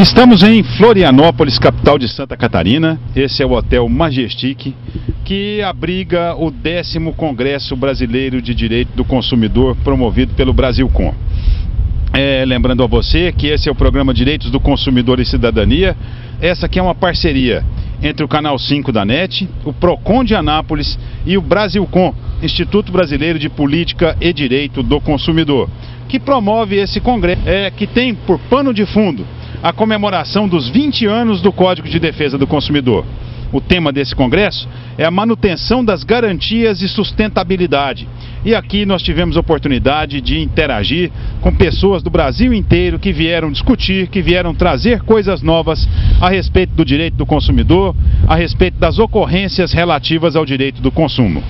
Estamos em Florianópolis, capital de Santa Catarina. Esse é o Hotel Majestic, que abriga o 10º Congresso Brasileiro de Direito do Consumidor, promovido pelo Brasilcom. Lembrando a você que esse é o programa Direitos do Consumidor e Cidadania. Essa aqui é uma parceria entre o Canal 5 da NET, o Procon de Anápolis e o Brasilcom, Instituto Brasileiro de Política e Direito do Consumidor, que promove esse congresso, que tem por pano de fundo a comemoração dos 20 anos do Código de Defesa do Consumidor. O tema desse congresso é a manutenção das garantias e sustentabilidade. E aqui nós tivemos a oportunidade de interagir com pessoas do Brasil inteiro que vieram discutir, que vieram trazer coisas novas a respeito do direito do consumidor, a respeito das ocorrências relativas ao direito do consumo.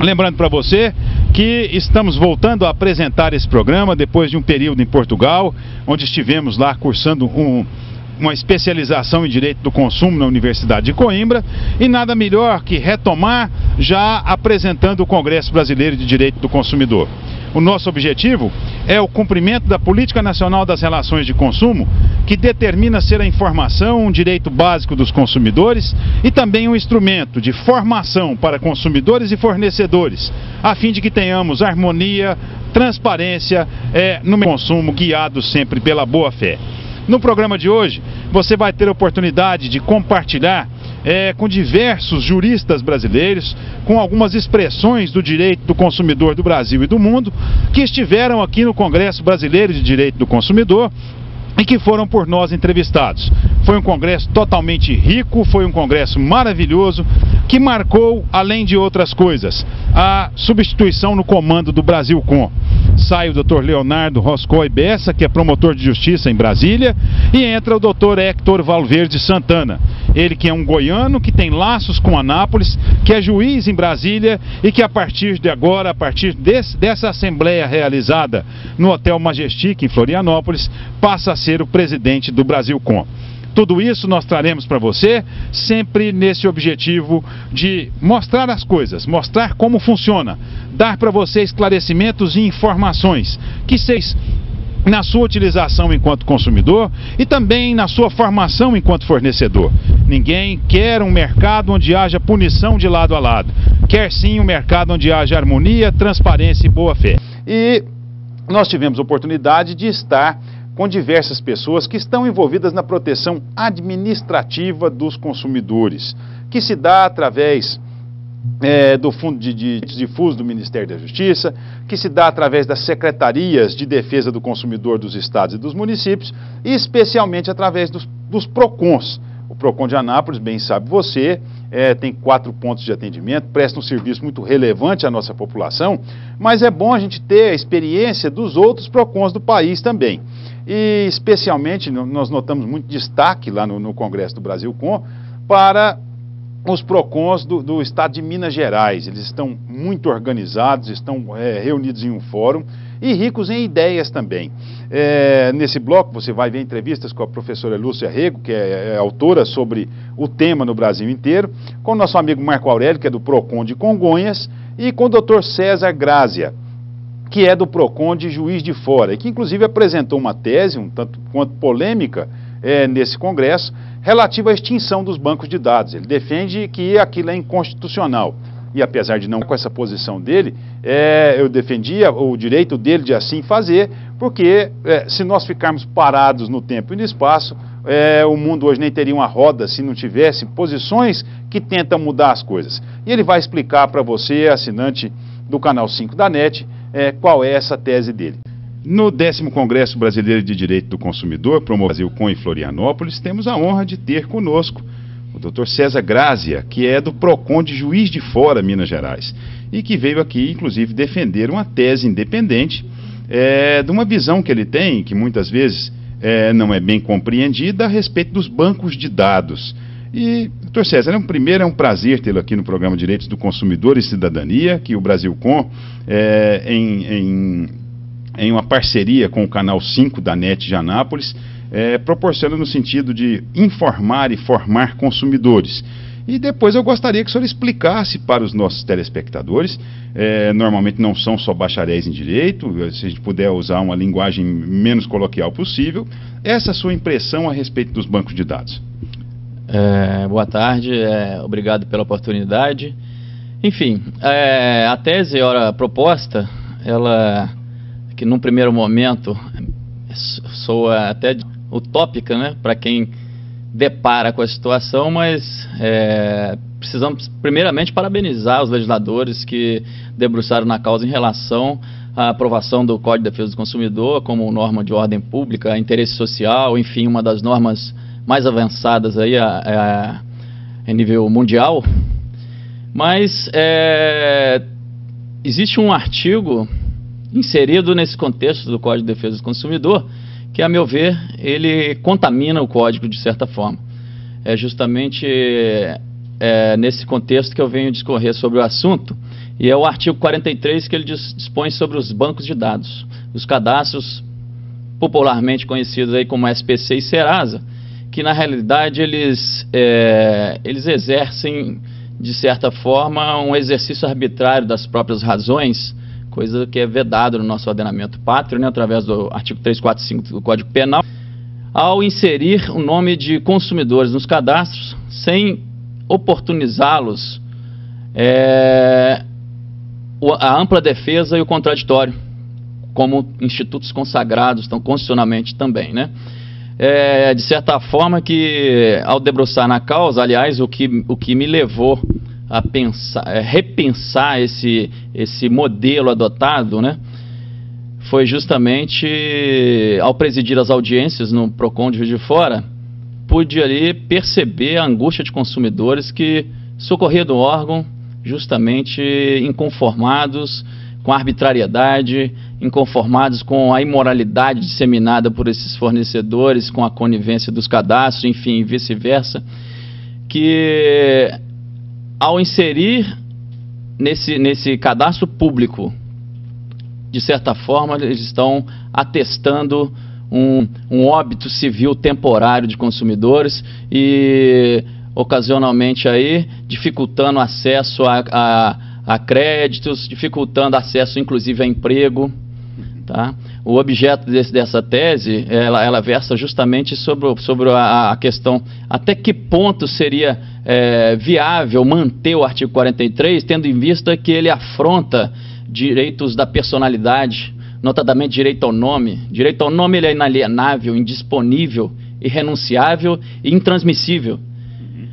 Lembrando para você que estamos voltando a apresentar esse programa depois de um período em Portugal, onde estivemos lá cursando uma especialização em Direito do Consumo na Universidade de Coimbra, e nada melhor que retomar já apresentando o Congresso Brasileiro de Direito do Consumidor. O nosso objetivo é o cumprimento da Política Nacional das Relações de Consumo, que determina ser a informação um direito básico dos consumidores e também um instrumento de formação para consumidores e fornecedores, a fim de que tenhamos harmonia, transparência no consumo, guiado sempre pela boa-fé. No programa de hoje, você vai ter a oportunidade de compartilhar com diversos juristas brasileiros, com algumas expressões do direito do consumidor do Brasil e do mundo, que estiveram aqui no Congresso Brasileiro de Direito do Consumidor e que foram por nós entrevistados. Foi um congresso totalmente rico, foi um congresso maravilhoso, que marcou, além de outras coisas, a substituição no comando do Brasilcom. Sai o Dr. Leonardo Roscoe Bessa, que é promotor de justiça em Brasília, e entra o Dr. Héctor Valverde Santana. Ele que é um goiano, que tem laços com Anápolis, que é juiz em Brasília e que a partir de agora, a partir dessa assembleia realizada no Hotel Majestic em Florianópolis, passa a ser o presidente do Brasilcom. Tudo isso nós traremos para você, sempre nesse objetivo de mostrar as coisas, mostrar como funciona, dar para você esclarecimentos e informações, que vocês, na sua utilização enquanto consumidor e também na sua formação enquanto fornecedor. Ninguém quer um mercado onde haja punição de lado a lado, quer sim um mercado onde haja harmonia, transparência e boa-fé. E nós tivemos a oportunidade de estar com diversas pessoas que estão envolvidas na proteção administrativa dos consumidores, que se dá através do Fundo de Difuso do Ministério da Justiça, que se dá através das Secretarias de Defesa do Consumidor dos estados e dos municípios, e especialmente através dos PROCONs. O Procon de Anápolis, bem sabe você, tem 4 pontos de atendimento, presta um serviço muito relevante à nossa população, mas é bom a gente ter a experiência dos outros PROCONs do país também. E especialmente nós notamos muito destaque lá no Congresso do Brasilcom para os PROCONs do estado de Minas Gerais. Eles estão muito organizados, estão reunidos em um fórum e ricos em ideias também. Nesse bloco você vai ver entrevistas com a professora Lúcia Rego, que é autora sobre o tema no Brasil inteiro, com o nosso amigo Marco Aurélio, que é do PROCON de Congonhas, e com o Dr. César Grazia, que é do PROCON de Juiz de Fora, e que inclusive apresentou uma tese, um tanto quanto polêmica, nesse congresso, relativa à extinção dos bancos de dados. Ele defende que aquilo é inconstitucional. E apesar de não com essa posição dele, eu defendia o direito dele de assim fazer, porque se nós ficarmos parados no tempo e no espaço, o mundo hoje nem teria uma roda se não tivesse posições que tentam mudar as coisas. E ele vai explicar para você, assinante do Canal 5 da NET, qual é essa tese dele. No 10º Congresso Brasileiro de Direito do Consumidor, promovido Brasilcom em Florianópolis, temos a honra de ter conosco o Dr. César Grazia, que é do PROCON de Juiz de Fora, Minas Gerais, e que veio aqui, inclusive, defender uma tese independente de uma visão que ele tem, que muitas vezes não é bem compreendida, a respeito dos bancos de dados. E, Dr. César, é um prazer tê-lo aqui no programa Direitos do Consumidor e Cidadania, que o Brasilcom, em uma parceria com o Canal 5 da NET de Anápolis, proporciona no sentido de informar e formar consumidores. E depois eu gostaria que o senhor explicasse para os nossos telespectadores, normalmente não são só bacharéis em direito, se a gente puder usar uma linguagem menos coloquial possível, essa sua impressão a respeito dos bancos de dados. Boa tarde, obrigado pela oportunidade. Enfim, a tese ora proposta, ela, que num primeiro momento soa até utópica, né, para quem depara com a situação, mas precisamos primeiramente parabenizar os legisladores que debruçaram na causa em relação à aprovação do Código de Defesa do Consumidor como norma de ordem pública, interesse social, enfim, uma das normas mais avançadas aí em nível mundial. Mas existe um artigo inserido nesse contexto do Código de Defesa do Consumidor que, a meu ver, ele contamina o Código de certa forma. É justamente nesse contexto que eu venho discorrer sobre o assunto, e é o artigo 43 que ele dispõe sobre os bancos de dados, os cadastros popularmente conhecidos aí como SPC e Serasa, que na realidade eles exercem, de certa forma, um exercício arbitrário das próprias razões, coisa que é vedado no nosso ordenamento pátrio, né, através do artigo 345 do Código Penal, ao inserir o nome de consumidores nos cadastros, sem oportunizá-los a ampla defesa e o contraditório, como institutos consagrados, então, constitucionalmente também, né? De certa forma que, ao debruçar na causa, aliás, o que me levou a pensar, repensar esse modelo adotado, né, foi justamente ao presidir as audiências no PROCON de Juiz de Fora, pude ali perceber a angústia de consumidores que socorriam do órgão justamente inconformados com a arbitrariedade, inconformados com a imoralidade disseminada por esses fornecedores, com a conivência dos cadastros, enfim, vice-versa, que ao inserir nesse cadastro público, de certa forma, eles estão atestando um óbito civil temporário de consumidores e, ocasionalmente, aí, dificultando acesso a créditos, dificultando acesso, inclusive, a emprego. Tá? O objeto dessa tese, ela versa justamente sobre a questão até que ponto seria viável manter o artigo 43, tendo em vista que ele afronta direitos da personalidade, notadamente direito ao nome. Direito ao nome ele é inalienável, indisponível, irrenunciável e intransmissível.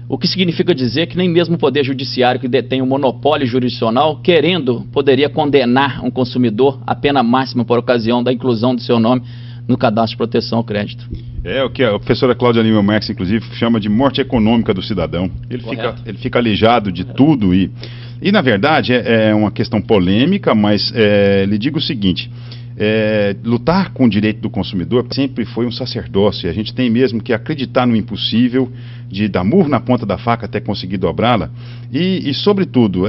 O que significa dizer que nem mesmo o Poder Judiciário, que detém o monopólio jurisdicional, querendo, poderia condenar um consumidor à pena máxima por ocasião da inclusão do seu nome no cadastro de proteção ao crédito. É o que a professora Cláudia Lima Marx, inclusive, chama de morte econômica do cidadão. Ele fica alijado de tudo e na verdade, é uma questão polêmica, mas lhe digo o seguinte... lutar com o direito do consumidor sempre foi um sacerdócio. A gente tem mesmo que acreditar no impossível, de dar murro na ponta da faca até conseguir dobrá-la e sobretudo,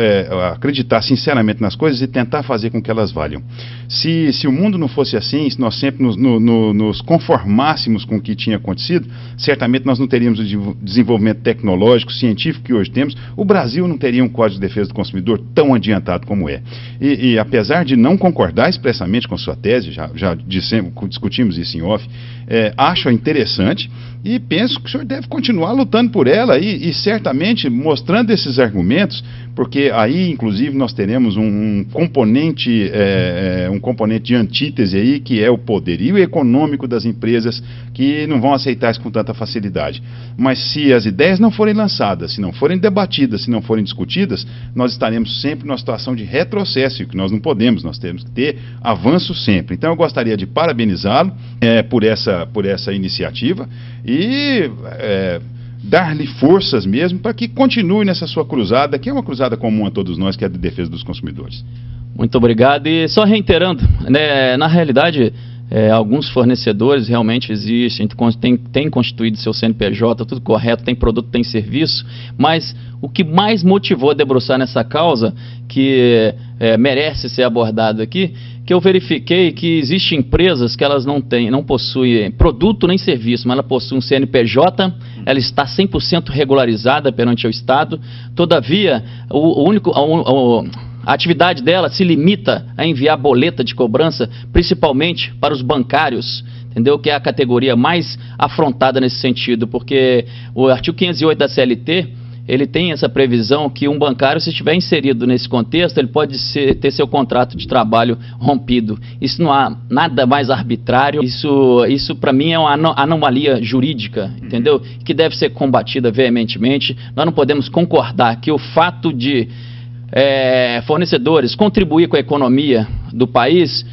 acreditar sinceramente nas coisas e tentar fazer com que elas valham. Se o mundo não fosse assim, se nós sempre nos conformássemos com o que tinha acontecido, certamente nós não teríamos o desenvolvimento tecnológico, científico que hoje temos. O Brasil não teria um Código de Defesa do Consumidor tão adiantado como é. E apesar de não concordar expressamente com sua tese, já discutimos isso em off, acho interessante e penso que o senhor deve continuar lutando por ela e certamente mostrando esses argumentos, porque aí, inclusive, nós teremos um componente de antítese aí, que é o poderio econômico das empresas, que não vão aceitar isso com tanta facilidade. Mas se as ideias não forem lançadas, se não forem debatidas, se não forem discutidas, nós estaremos sempre numa situação de retrocesso, que nós não podemos, nós temos que ter avanço sempre. Então eu gostaria de parabenizá-lo por essa iniciativa e dar-lhe forças mesmo para que continue nessa sua cruzada, que é uma cruzada comum a todos nós, que é a de defesa dos consumidores. Muito obrigado. E só reiterando, né, na realidade, alguns fornecedores realmente existem, tem constituído seu CNPJ, tudo correto, tem produto, tem serviço, mas o que mais motivou a debruçar nessa causa, que merece ser abordado aqui, que eu verifiquei que existem empresas que elas não possuem produto nem serviço, mas ela possui um CNPJ, ela está 100% regularizada perante o Estado. Todavia, a atividade dela se limita a enviar boleta de cobrança, principalmente para os bancários, entendeu? Que é a categoria mais afrontada nesse sentido, porque o artigo 508 da CLT, ele tem essa previsão que um bancário, se estiver inserido nesse contexto, ele pode ter seu contrato de trabalho rompido. Isso não há nada mais arbitrário, isso para mim é uma anomalia jurídica, entendeu? Que deve ser combatida veementemente. Nós não podemos concordar que o fato de fornecedores contribuir com a economia do país,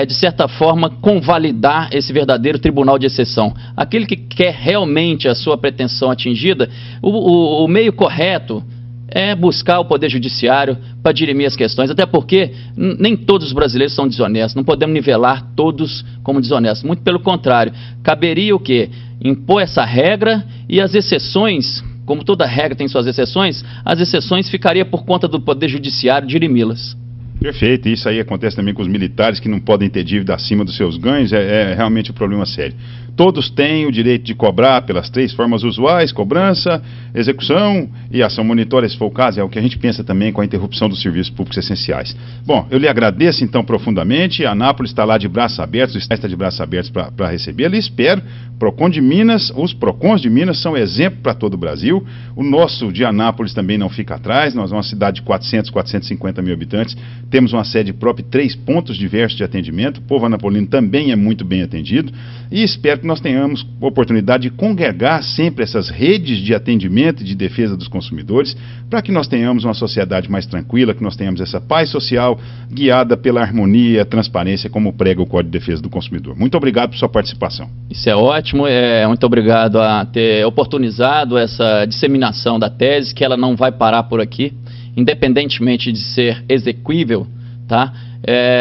de certa forma, convalidar esse verdadeiro tribunal de exceção. Aquele que quer realmente a sua pretensão atingida, o meio correto é buscar o Poder Judiciário para dirimir as questões, até porque nem todos os brasileiros são desonestos, não podemos nivelar todos como desonestos, muito pelo contrário. Caberia o quê? Impor essa regra e as exceções, como toda regra tem suas exceções, as exceções ficariam por conta do Poder Judiciário dirimi-las. Perfeito, isso aí acontece também com os militares que não podem ter dívida acima dos seus ganhos, é realmente um problema sério. Todos têm o direito de cobrar pelas 3 formas usuais: cobrança, execução e ação monitória, se for o caso. É o que a gente pensa também com a interrupção dos serviços públicos essenciais. Bom, eu lhe agradeço então profundamente. A Anápolis está lá de braços abertos, o Estado está de braços abertos para recebê-la, e espero. Procon de Minas, os Procons de Minas são exemplo para todo o Brasil. O nosso de Anápolis também não fica atrás. Nós somos uma cidade de 450 mil habitantes, temos uma sede própria e 3 pontos diversos de atendimento. O povo anapolino também é muito bem atendido, e espero que nós tenhamos oportunidade de congregar sempre essas redes de atendimento e de defesa dos consumidores, para que nós tenhamos uma sociedade mais tranquila, que nós tenhamos essa paz social guiada pela harmonia e a transparência, como prega o Código de Defesa do Consumidor. Muito obrigado por sua participação. Isso é ótimo, muito obrigado a ter oportunizado essa disseminação da tese, que ela não vai parar por aqui, independentemente de ser exequível, tá?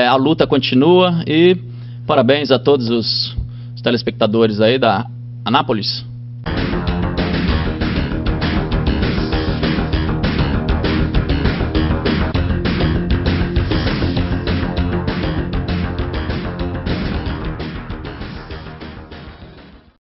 A luta continua, e parabéns a todos os telespectadores aí da Anápolis.